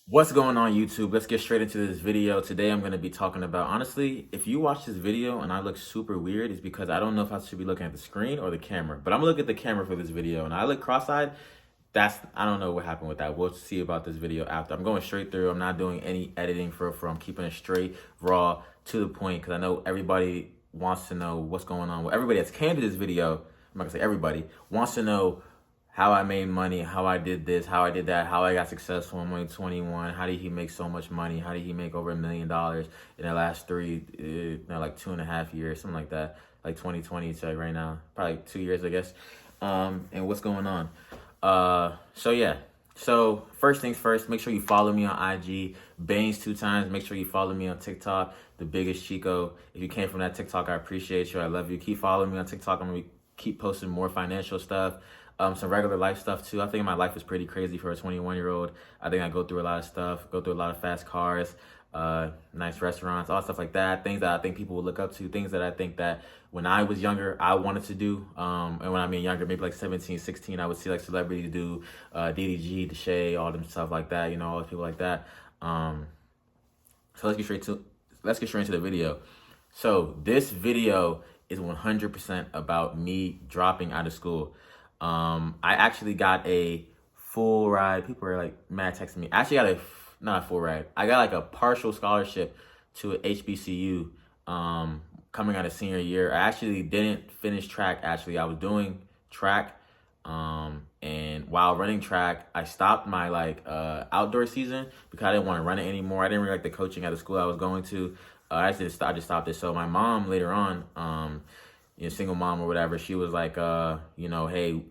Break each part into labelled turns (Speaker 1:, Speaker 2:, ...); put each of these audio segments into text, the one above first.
Speaker 1: What's going on YouTube? Let's get straight into this video. Today I'm going to be talking about, honestly, if you watch this video and I look super weird, it's because I don't know if I should be looking at the screen or the camera. But I'm going to look at the camera for this video and I look cross-eyed. I don't know what happened with that. We'll see about this video after. I'm going straight through. I'm not doing any editing for I'm keeping it straight, raw, to the point, because I know everybody wants to know what's going on. Well, everybody that's came to this video, I'm not going to say everybody, wants to know how I made money, how I did this, how I did that, how I got successful in 2021. How did he make so much money? How did he make over $1 million in the last like 2.5 years, something like that, like 2020 to right now, probably 2 years, I guess. And what's going on? So yeah. So first things first, make sure you follow me on IG, Baines 2 times. Make sure you follow me on TikTok, The Biggest Chico. If you came from that TikTok, I appreciate you. I love you. Keep following me on TikTok. I'm gonna keep posting more financial stuff. Some regular life stuff too. I think my life is pretty crazy for a 21-year-old. I think I go through a lot of stuff, go through a lot of fast cars, nice restaurants, all stuff like that. Things that I think people will look up to, things that I think that when I was younger, I wanted to do. And when I mean younger, maybe like 17, 16, I would see like celebrities do, DDG, Deshae, all them stuff like that, you know, all the people like that. So let's get straight into the video. So this video is 100% about me dropping out of school. I actually got a full ride. People are like mad texting me. I actually got not a full ride. I got like a partial scholarship to a HBCU coming out of senior year. I actually didn't finish track. Actually, I was doing track. And while running track, I stopped my outdoor season because I didn't want to run it anymore. I didn't really like the coaching at the school I was going to. I just stopped it. So my mom later on, single mom or whatever, she was like, hey,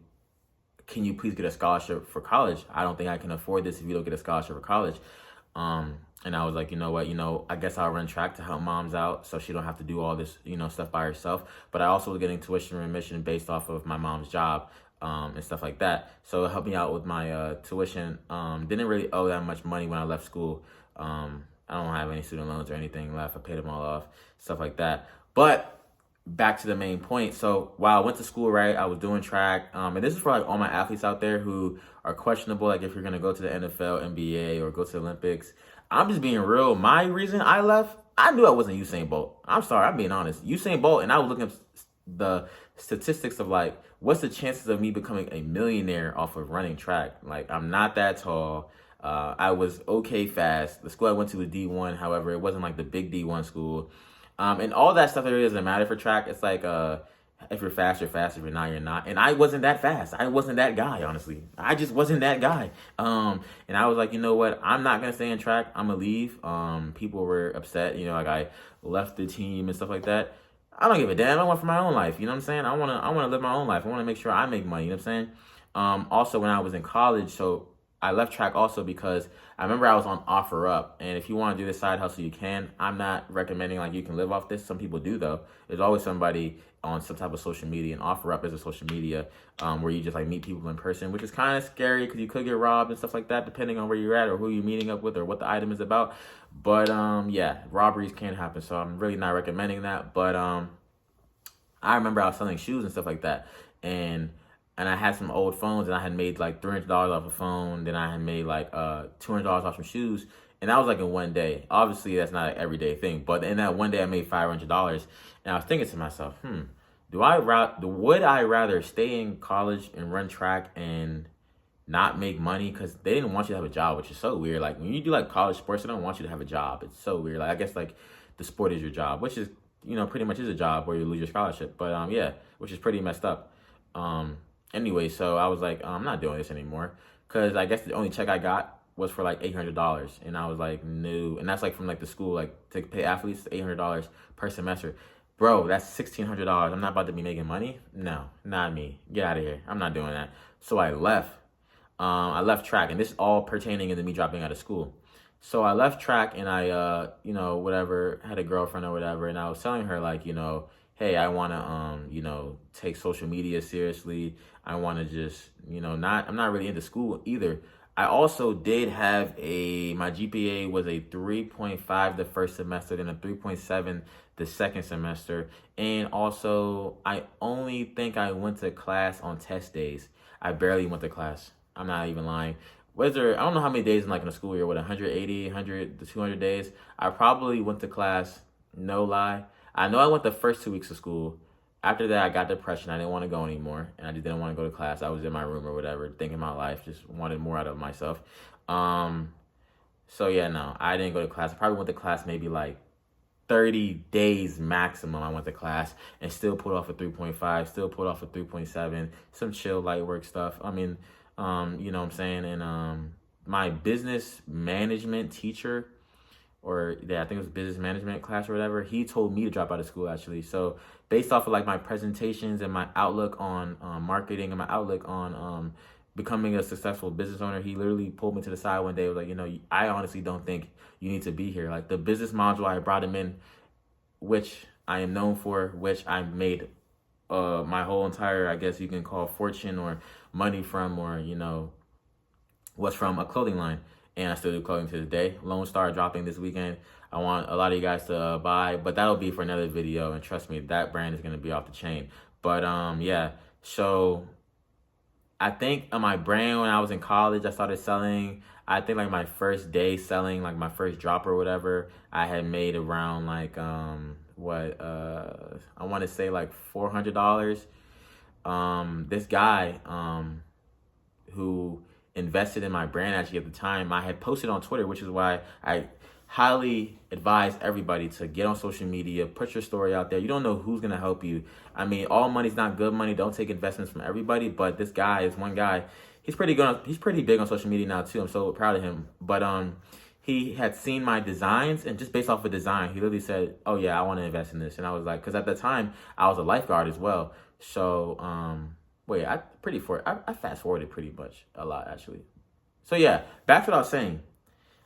Speaker 1: can you please get a scholarship for college? I don't think I can afford this if you don't get a scholarship for college. And I was like, you know what, I guess I'll run track to help moms out so she don't have to do all this, stuff by herself. But I also was getting tuition remission based off of my mom's job, and stuff like that. So it helped me out with my tuition. Didn't really owe that much money when I left school. I don't have any student loans or anything left. I paid them all off, stuff like that. But back to the main point. So while I went to school, right, I was doing track. And this is for like all my athletes out there who are questionable, like if you're gonna go to the NFL, NBA, or go to the Olympics. I'm just being real. My reason I left, I knew I wasn't Usain Bolt. I'm sorry, I'm being honest. Usain Bolt, and I was looking up the statistics of like what's the chances of me becoming a millionaire off of running track. Like, I'm not that tall. I was okay fast. The school I went to was D1. However, it wasn't like the big D1 school. And all that stuff that really doesn't matter for track. It's like, if you're fast, you're fast. If you're not, you're not. And I wasn't that fast. I wasn't that guy, honestly. I just wasn't that guy. And I was like, you know what? I'm not going to stay in track. I'm going to leave. People were upset, like I left the team and stuff like that. I don't give a damn. I want for my own life. You know what I'm saying? I want to live my own life. I want to make sure I make money. You know what I'm saying? Also, when I was in college, so I left track also because I remember I was on OfferUp, and if you want to do this side hustle, you can. I'm not recommending like you can live off this. Some people do though. There's always somebody on some type of social media, and OfferUp is a social media where you just like meet people in person, which is kind of scary because you could get robbed and stuff like that, depending on where you're at or who you're meeting up with or what the item is about. But yeah, robberies can happen, so I'm really not recommending that. But I remember I was selling shoes and stuff like that, and I had some old phones, and I had made like $300 off a phone. Then I had made like $200 off some shoes, and that was like in one day. Obviously, that's not an everyday thing, but in that one day, I made $500. And I was thinking to myself, would I rather stay in college and run track and not make money? Because they didn't want you to have a job, which is so weird. Like when you do like college sports, they don't want you to have a job. It's so weird. Like I guess like the sport is your job, which is pretty much is a job where you lose your scholarship. But yeah, which is pretty messed up. Anyway, so I was like, I'm not doing this anymore, because I guess the only check I got was for like $800, and I was like, no, and that's like from like the school, like to pay athletes $800 per semester. Bro, that's $1,600. I'm not about to be making money. No, not me. Get out of here. I'm not doing that. So I left. I left track, and this is all pertaining into me dropping out of school. So I left track, and I, whatever, had a girlfriend or whatever, and I was telling her like, hey, I want to, take social media seriously. I want to just, I'm not really into school either. I also did have my GPA was a 3.5 the first semester, then a 3.7 the second semester. And also, I only think I went to class on test days. I barely went to class. I'm not even lying. what is there? I don't know how many days in like in a school year, what, 180, 100 to 200 days. I probably went to class, no lie. I know I went the first 2 weeks of school. After that, I got depression. I didn't want to go anymore, and I just didn't want to go to class. I was in my room or whatever, thinking my life, just wanted more out of myself. Um, so yeah, no, I didn't go to class. I probably went to class maybe like 30 days maximum. I went to class and still pulled off a 3.5, still pulled off a 3.7, some chill light work stuff. I mean, you know what I'm saying? And my business management teacher, or yeah, I think it was business management class or whatever, he told me to drop out of school actually. So based off of like my presentations and my outlook on marketing and my outlook on becoming a successful business owner, he literally pulled me to the side one day. Was like, you know, I honestly don't think you need to be here. Like the business module I brought him in, which I am known for, which I made my whole entire, I guess you can call fortune or money from, or you know, was from a clothing line. And I still do clothing to this day. Lone Star dropping this weekend. I want a lot of you guys to buy, but that'll be for another video. And trust me, that brand is gonna be off the chain. But yeah, so I think on my brand when I was in college, I started selling. I think like my first day selling, like my first drop or whatever, I had made around like I want to say like $400. This guy who invested in my brand actually at the time, I had posted on Twitter, which is why I highly advise everybody to get on social media, put your story out there. You don't know who's gonna help you. I mean, all money's not good money. Don't take investments from everybody, but this guy is one guy. He's pretty good. He's pretty big on social media now too. I'm so proud of him. But he had seen my designs, and just based off of design, he literally said, "Oh yeah, I want to invest in this." And I was like, because at the time I was a lifeguard as well. So I fast forwarded pretty much a lot actually. So yeah, back to what I was saying.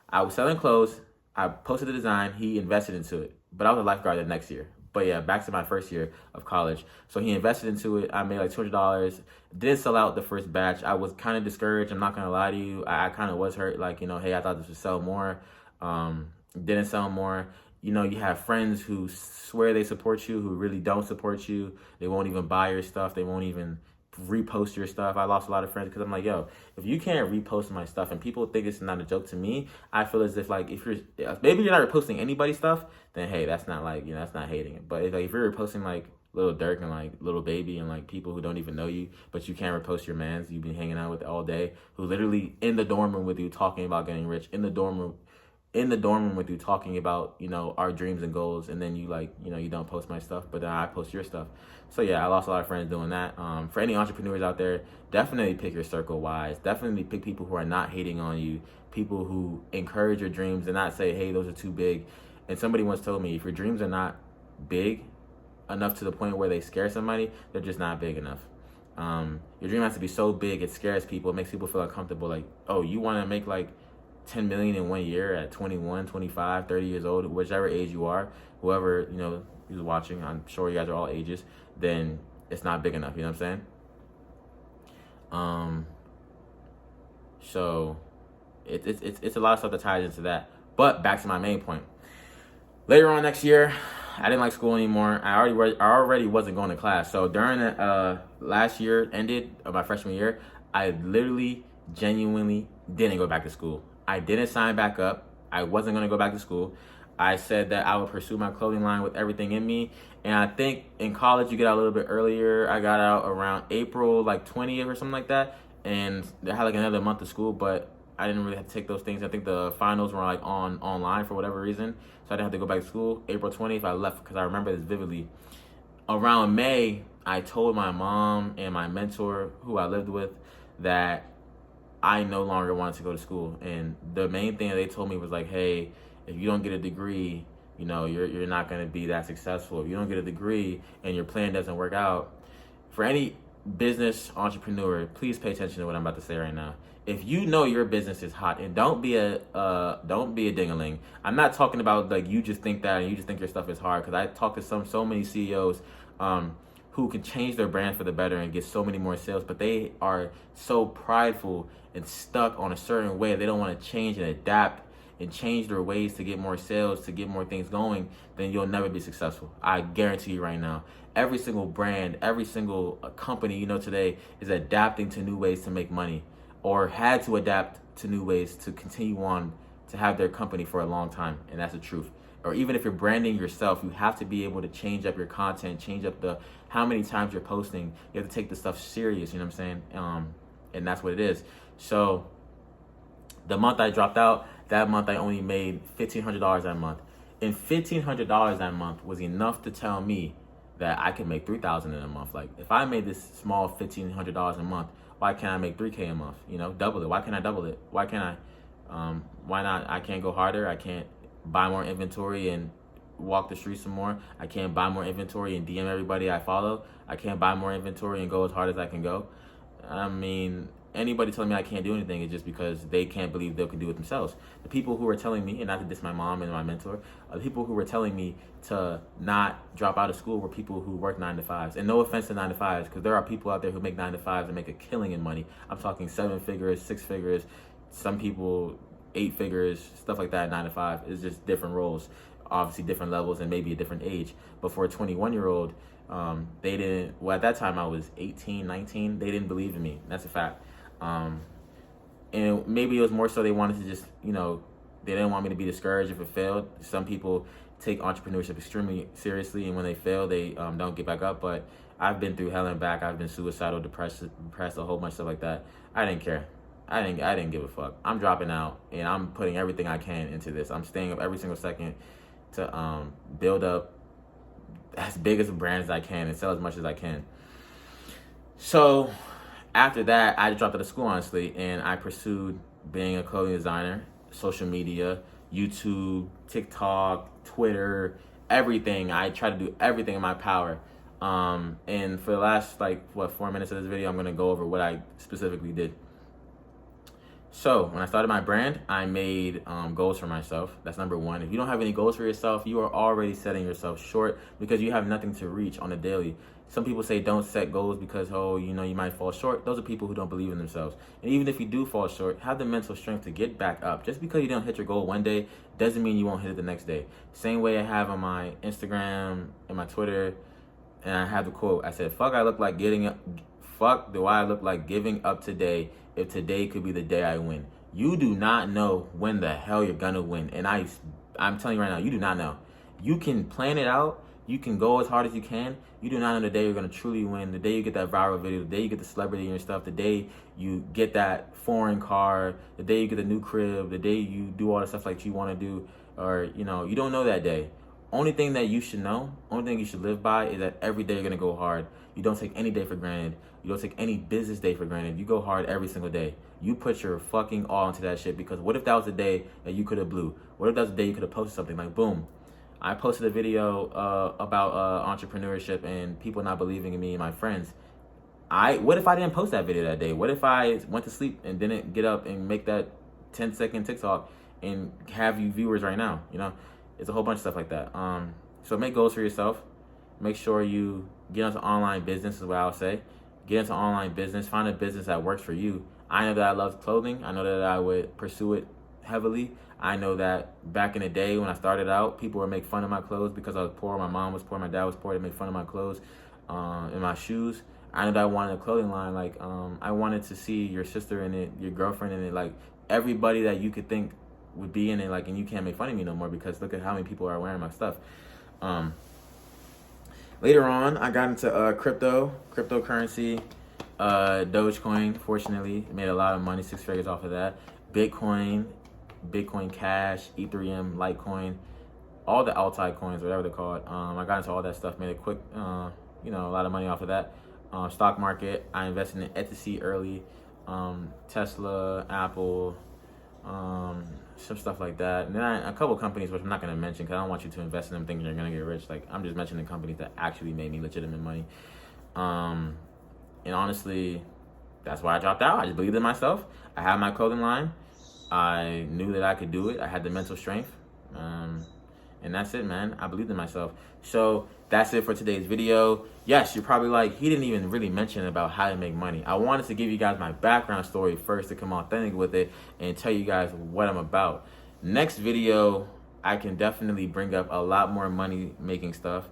Speaker 1: I was selling clothes. I posted the design. He invested into it, but I was a lifeguard the next year. But yeah, back to my first year of college. So he invested into it. I made like $200. Didn't sell out the first batch. I was kind of discouraged. I'm not gonna lie to you. I kind of was hurt. Like, you know, hey, I thought this would sell more. Didn't sell more. You know, you have friends who swear they support you, who really don't support you. They won't even buy your stuff. They won't even repost your stuff. I lost a lot of friends because I'm like, yo, if you can't repost my stuff and people think it's not a joke to me, I feel as if like if you're maybe you're not reposting anybody's stuff, then hey, that's not like, you know, that's not hating it. But if you're reposting like Lil Durk and like Lil Baby and like people who don't even know you, but you can't repost your mans you've been hanging out with all day, who literally in the dorm room with you talking about getting rich, in the dorm room with you talking about, you know, our dreams and goals, and then you like, you know, you don't post my stuff, but then I post your stuff. So yeah, I lost a lot of friends doing that. For any entrepreneurs out there, definitely pick your circle wise. Definitely pick people who are not hating on you, people who encourage your dreams and not say, hey, those are too big. And somebody once told me, if your dreams are not big enough to the point where they scare somebody, they're just not big enough. Your dream has to be so big, it scares people, it makes people feel uncomfortable. Like, oh, you want to make like 10 million in 1 year at 21, 25, 30 years old, whichever age you are, whoever, you know, who's watching, I'm sure you guys are all ages, then it's not big enough, you know what I'm saying? So it's a lot of stuff that ties into that. But back to my main point. Later on next year, I didn't like school anymore. I already wasn't going to class. So during the last year ended of my freshman year, I literally genuinely didn't go back to school. I didn't sign back up. I wasn't going to go back to school. I said that I would pursue my clothing line with everything in me. And I think in college, you get out a little bit earlier. I got out around April, like 20th or something like that. And I had like another month of school, but I didn't really have to take those things. I think the finals were like online for whatever reason. So I didn't have to go back to school. April 20th, I left because I remember this vividly. Around May, I told my mom and my mentor, who I lived with, that I no longer wanted to go to school. And the main thing that they told me was like, hey, if you don't get a degree, you know, you're not going to be that successful. If you don't get a degree and your plan doesn't work out, for any business entrepreneur, please pay attention to what I'm about to say right now. If you know your business is hot, and don't be a ding-a-ling. I'm not talking about like you just think that and you just think your stuff is hard, because I talk to so many CEOs who can change their brand for the better and get so many more sales, but they are so prideful and stuck on a certain way. They don't want to change and adapt and change their ways to get more sales, to get more things going, then you'll never be successful. I guarantee you right now. Every single brand, every single company you know today is adapting to new ways to make money, or had to adapt to new ways to continue on to have their company for a long time, and that's the truth. Or even if you're branding yourself, you have to be able to change up your content, change up the how many times you're posting. You have to take this stuff serious, you know what I'm saying? And that's what it is. So the month I dropped out, that month I only made $1,500 that month. And $1,500 that month was enough to tell me that I could make $3,000 in a month. Like, if I made this small $1,500 a month, why can't I make $3K a month? You know, double it. Why can't I double it? Why can't I? Why not? I can't go harder. I can't buy more inventory and walk the streets some more. I can't buy more inventory and DM everybody I follow. I can't buy more inventory and go as hard as I can go. I mean, anybody telling me I can't do anything is just because they can't believe they can do it themselves. The people who are telling me, and not to diss my mom and my mentor, the people who were telling me to not drop out of school were people who work 9 to 5s. And no offense to 9 to 5s, because there are people out there who make 9 to 5s and make a killing in money. I'm talking 7 figures, 6 figures, some people 8 figures, stuff like that. 9 to 5 is just different roles, obviously different levels and maybe a different age. But for a 21-year-old, they didn't, well, at that time I was 18, 19, they didn't believe in me. That's a fact. And maybe it was more so they wanted to just, you know, they didn't want me to be discouraged if it failed. Some people take entrepreneurship extremely seriously, and when they fail, they don't get back up. But I've been through hell and back. I've been suicidal, depressed, a whole bunch of stuff like that. I didn't care. I didn't give a fuck. I'm dropping out, and I'm putting everything I can into this. I'm staying up every single second to build up as big as a brand as I can and sell as much as I can. So after that, I dropped out of school, honestly, and I pursued being a clothing designer, social media, YouTube, TikTok, Twitter, everything. I try to do everything in my power. And for the last, 4 minutes of this video, I'm going to go over what I specifically did. So when I started my brand, I made goals for myself. That's number one. If you don't have any goals for yourself, you are already setting yourself short because you have nothing to reach on a daily. Some people say don't set goals because, you might fall short. Those are people who don't believe in themselves. And even if you do fall short, have the mental strength to get back up. Just because you don't hit your goal one day doesn't mean you won't hit it the next day. Same way I have on my Instagram and my Twitter, and I have the quote. I said, fuck do I look like giving up today if today could be the day I win? You do not know when the hell you're gonna win. And I'm telling you right now, you do not know. You can plan it out. You can go as hard as you can. You do not know the day you're gonna truly win. The day you get that viral video, the day you get the celebrity and your stuff, the day you get that foreign car, the day you get the new crib, the day you do all the stuff like you wanna do, or, you don't know that day. Only thing that you should know, only thing you should live by is that every day you're gonna go hard. You don't take any day for granted. You don't take any business day for granted. You go hard every single day. You put your fucking all into that shit, because what if that was the day that you could have blew? What if that was the day you could have posted something like, boom, I posted a video about entrepreneurship and people not believing in me and my friends. What if I didn't post that video that day? What if I went to sleep and didn't get up and make that 10-second TikTok and have you viewers right now? It's a whole bunch of stuff like that. So make goals for yourself. Make sure you get into online business is what I would say. Get into online business. Find a business that works for you. I know that I love clothing. I know that I would pursue it heavily. I know that back in the day when I started out, people would make fun of my clothes because I was poor. My mom was poor. My dad was poor. They make fun of my clothes and my shoes. I know that I wanted a clothing line. I wanted to see your sister in it, your girlfriend in it, everybody that you could think would be in it, and you can't make fun of me no more because look at how many people are wearing my stuff. Later on, I got into cryptocurrency, Dogecoin. Fortunately, made a lot of money, 6 figures off of that. Bitcoin Cash, Ethereum, Litecoin, all the altcoins, whatever they're called. I got into all that stuff, made a quick, a lot of money off of that. Stock market, I invested in Etsy early, Tesla, Apple, some stuff like that. And then a couple companies, which I'm not going to mention because I don't want you to invest in them thinking you're going to get rich. I'm just mentioning companies that actually made me legitimate money. And honestly, that's why I dropped out. I just believed in myself. I had my clothing line. I knew that I could do it. I had the mental strength. And that's it, man. I believed in myself. So that's it for today's video. Yes, you're probably like, he didn't even really mention about how to make money. I wanted to give you guys my background story first to come authentic with it and tell you guys what I'm about. Next video, I can definitely bring up a lot more money making stuff.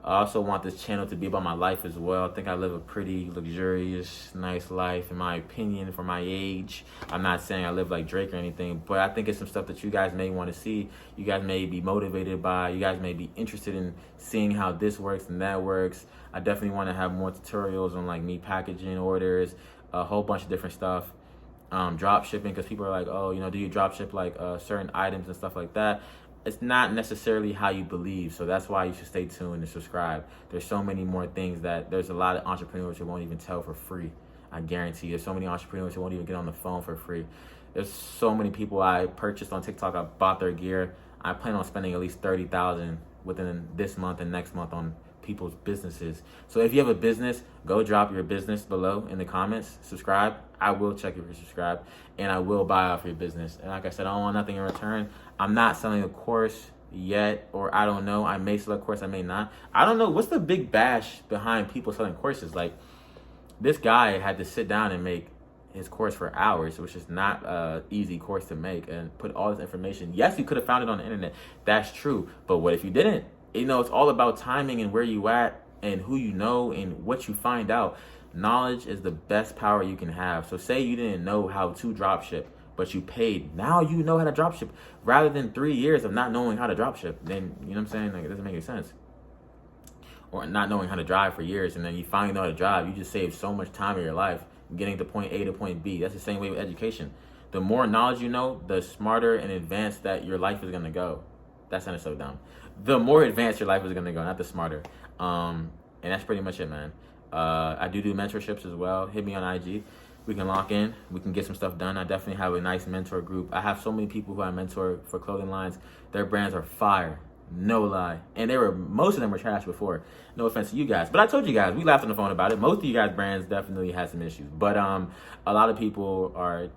Speaker 1: I also want this channel to be about my life as well. I think I live a pretty luxurious, nice life, in my opinion, for my age. I'm not saying I live like Drake or anything, but I think it's some stuff that you guys may want to see. You guys may be motivated by. You guys may be interested in seeing how this works and that works. I definitely want to have more tutorials on like me packaging orders, a whole bunch of different stuff. Drop shipping, because people are like, oh, you know, do you drop ship like certain items and stuff like that? It's not necessarily how you believe, so that's why you should stay tuned and subscribe. There's so many more things that there's a lot of entrepreneurs who won't even tell for free. I guarantee you, there's so many entrepreneurs who won't even get on the phone for free. There's so many people I purchased on TikTok. I bought their gear. I plan on spending at least $30,000 within this month and next month on people's businesses. So if you have a business, go drop your business below in the comments. Subscribe. I will check if you're subscribed, and I will buy off your business. And like I said, I don't want nothing in return. I'm not selling a course yet, or I don't know. I may sell a course, I may not. I don't know. What's the big bash behind people selling courses? Like, this guy had to sit down and make his course for hours, which is not an easy course to make, and put all this information. Yes, you could have found it on the internet. That's true. But what if you didn't? You know, it's all about timing and where you at and who you know and what you find out. Knowledge is the best power you can have. So say you didn't know how to drop ship, but you paid. Now you know how to drop ship. Rather than 3 years of not knowing how to drop ship, then, you know what I'm saying? Like, it doesn't make any sense. Or not knowing how to drive for years, and then you finally know how to drive. You just save so much time in your life getting to point A to point B. That's the same way with education. The more knowledge you know, the smarter and advanced that your life is going to go. That sounded so dumb. The more advanced your life is going to go, not the smarter. And that's pretty much it, man. I do mentorships as well. Hit me on IG. We can lock in. We can get some stuff done. I definitely have a nice mentor group. I have so many people who I mentor for clothing lines. Their brands are fire. No lie. And most of them were trash before. No offense to you guys. But I told you guys, we laughed on the phone about it. Most of you guys' brands definitely had some issues. But a lot of people are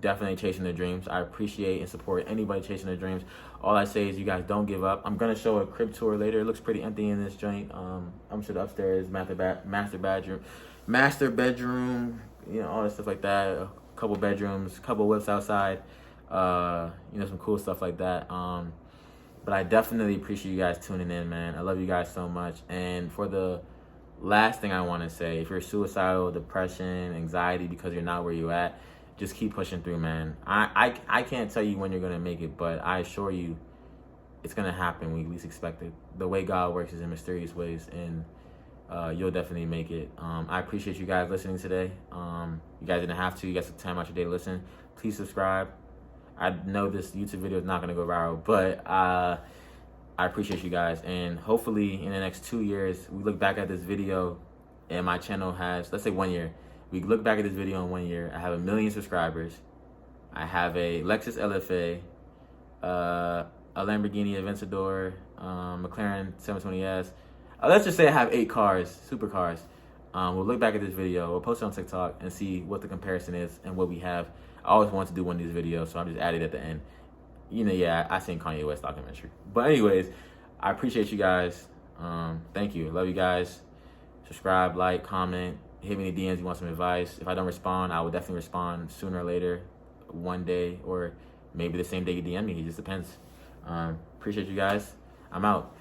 Speaker 1: definitely chasing their dreams. I appreciate and support anybody chasing their dreams. All I say is you guys don't give up. I'm going to show a crib tour later. It looks pretty empty in this joint. I'm sure the upstairs, master bedroom, you know, all that stuff like that. A couple bedrooms, a couple whips outside, you know, some cool stuff like that. But I definitely appreciate you guys tuning in, man. I love you guys so much. And for the last thing I want to say, if you're suicidal, depression, anxiety because you're not where you're at, just keep pushing through, man. I can't tell you when you're going to make it, but I assure you it's going to happen when you least expect it. The way God works is in mysterious ways, and you'll definitely make it. I appreciate you guys listening today. You guys didn't have to. You got some time out your day to listen. Please subscribe. I know this YouTube video is not going to go viral, but I appreciate you guys. And hopefully in the next 2 years, we look back at this video and my channel has, let's say 1 year. We look back at this video in 1 year. I have 1 million subscribers. I have a Lexus LFA, a Lamborghini Aventador, McLaren 720S. Let's just say I have 8 cars, supercars. We'll look back at this video. We'll post it on TikTok and see what the comparison is and what we have. I always wanted to do one of these videos, so I'm just adding it at the end. You know, yeah, I seen Kanye West documentary. But anyways, I appreciate you guys. Thank you. Love you guys. Subscribe, like, comment. Hit me in the DMs if you want some advice. If I don't respond, I will definitely respond sooner or later, one day, or maybe the same day you DM me. It just depends. Appreciate you guys. I'm out.